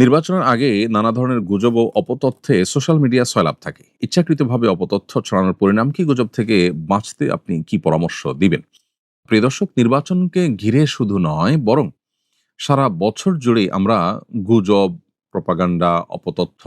নির্বাচনের আগে নানা ধরনের গুজব ও অপতথ্যে সোশ্যাল মিডিয়া সয়লাব থাকে। ইচ্ছাকৃতভাবে অপতথ্য ছড়ানোর পরিণাম কি? গুজব থেকে বাঁচতে আপনি কি পরামর্শ দিবেন? প্রিয় দর্শক, নির্বাচনকে ঘিরে শুধু নয়, বরং সারা বছর জুড়েই আমরা গুজব, প্রপাগান্ডা, অপতথ্য,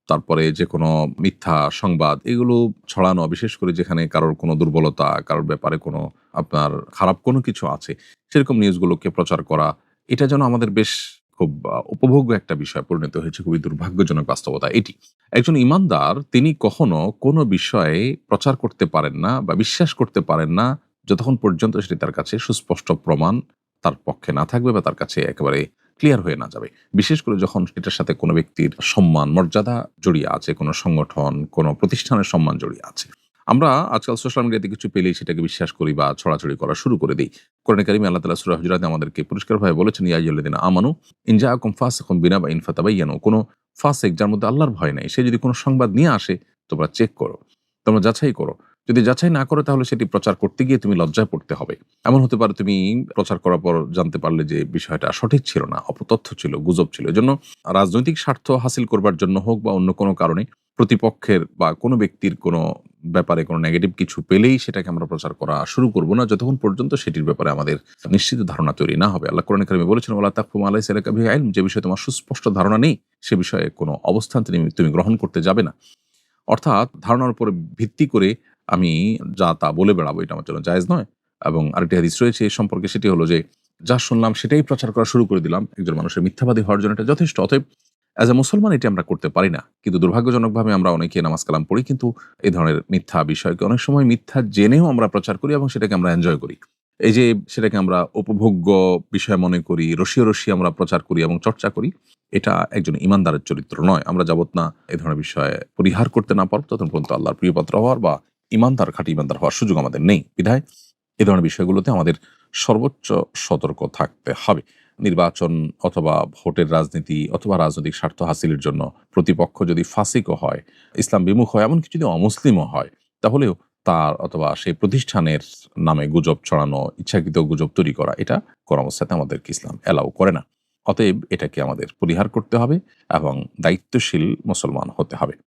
তারপরে যেকোনো মিথ্যা সংবাদ এগুলো ছড়ানো, বিশেষ করে যেখানে কারোর কোনো দুর্বলতা, কারোর ব্যাপারে কোনো আপনার খারাপ কোনো কিছু আছে, সেরকম নিউজগুলোকে প্রচার করা, এটা যেন আমাদের বেশ খুব উপভোগ্য একটা বিষয় পরিণত হয়েছে। খুবই দুর্ভাগ্যজনক বাস্তবতা এটি। একজন ঈমানদার তিনি কখনো কোনো বিষয়ে প্রচার করতে পারেন না বা বিশ্বাস করতে পারেন না, যতক্ষণ পর্যন্ত সেটি তার কাছে সুস্পষ্ট প্রমাণ তার পক্ষে না থাকবে বা তার কাছে একেবারে ক্লিয়ার হয়ে না যাবে। বিশেষ করে যখন এটার সাথে কোনো ব্যক্তির সম্মান, মর্যাদা জড়িয়ে আছে, কোনো সংগঠন, কোনো প্রতিষ্ঠানের সম্মান জড়িয়ে আছে। আমরা আজকাল সোশ্যাল মিডিয়াতে কিছু পেলেই সেটাকে বিশ্বাস করি বা ছড়াছড়ি করা শুরু করে দেই। কোরআনে কারিমে আল্লাহ তাআলা সূরা হুজুরাতে আমাদেরকে পরিষ্কারভাবে বলেছেন, ইয়া আইয়ুহাল্লাযীনা আমানু ইন জাআকুম ফাসিকুম বিনাবাইন ফাতাবাইয়ানু। কোনো ফাসিক যার মধ্যে আল্লাহর ভয় নাই, সে যদি কোনো সংবাদ নিয়ে আসে, তোমরা চেক করো, তোমরা যাচাই করো। যদি যাচাই না করো তাহলে সেটি প্রচার করতে গিয়ে তুমি লজ্জায় পড়তে হবে। এমন হতে পারে তুমি প্রচার করার পর জানতে পারলে যে বিষয়টা সঠিক ছিল না, অপতথ্য ছিল, গুজব ছিল। এজন্য রাজনৈতিক স্বার্থ হাসিল করবার জন্য হোক বা অন্য কোনো কারণে প্রতিপক্ষের বা কোনো ব্যক্তির কোনো ব্যাপারে কোনো নেগেটিভ কিছু পেলেই সেটাকে আমরা প্রচার করা শুরু করব না, যতক্ষণ পর্যন্ত সেটির ব্যাপারে আমাদের নিশ্চিত ধারণা তৈরি না হবে। আল্লাহ কোরআনে কারিমে বলেছেন, ওয়ালা তাকফু মা লাইসা লাকা বিহি ইলম, যে বিষয়ে তোমার সুস্পষ্ট ধারণা নেই সে বিষয়ে কোনো অবস্থান তুমি গ্রহণ করতে যাবে না। অর্থাৎ ধারণার উপরে ভিত্তি করে আমি যা তা বলে বেড়াবো, এটা আমার জন্য জায়েজ নয়। এবং আরেকটি হাদিস রয়েছে এ সম্পর্কে, সেটি হলো যে, যা শুনলাম সেটাই প্রচার করা শুরু করে দিলাম, একজন মানুষের মিথ্যাবাদী হওয়ার জন্য এটা যথেষ্ট। অতএব অ্যাজ এ মুসলমান এটি আমরা করতে পারি না। কিন্তু দুর্ভাগ্যজনকভাবে আমরা অনেকে নামাজ কালাম পড়ি, কিন্তু এ ধরনের মিথ্যা বিষয়কে অনেক সময় মিথ্যা জেনেও আমরা প্রচার করি এবং সেটাকে আমরা এনজয় করি। এই যে সেটাকে আমরা উপভোগ্য বিষয় মনে করি, রসিয়ে রসিয়ে আমরা প্রচার করি এবং চর্চা করি। এটা একজন ঈমানদারের চরিত্র নয়। আমরা যাবত না এ ধরনের বিষয়ে পরিহার করতে না পারব, ততক্ষণ পর্যন্ত আল্লাহর প্রিয়পাত্র হওয়ার বা ঈমানদার, খাঁটি ঈমানদার হওয়ার সুযোগ আমাদের নেই। বিধায় এ ধরনের বিষয়গুলোতে আমাদের সর্বোচ্চ সতর্ক থাকতে হবে। নির্বাচন অথবা ভোটের রাজনীতি অথবা রাজনৈতিক স্বার্থ হাসিলের জন্য প্রতিপক্ষ যদি ফাসিকও হয়, ইসলাম বিমুখ হয়, এমনকি যদি অমুসলিমও হয়, তাহলেও তার অথবা সেই প্রতিষ্ঠানের নামে গুজব ছড়ানো, ইচ্ছাকৃত গুজব তৈরি করা, এটা কোনো অবস্থাতে আমাদেরকে ইসলাম অ্যালাউ করে না। অতএব এটাকে আমাদের পরিহার করতে হবে এবং দায়িত্বশীল মুসলমান হতে হবে।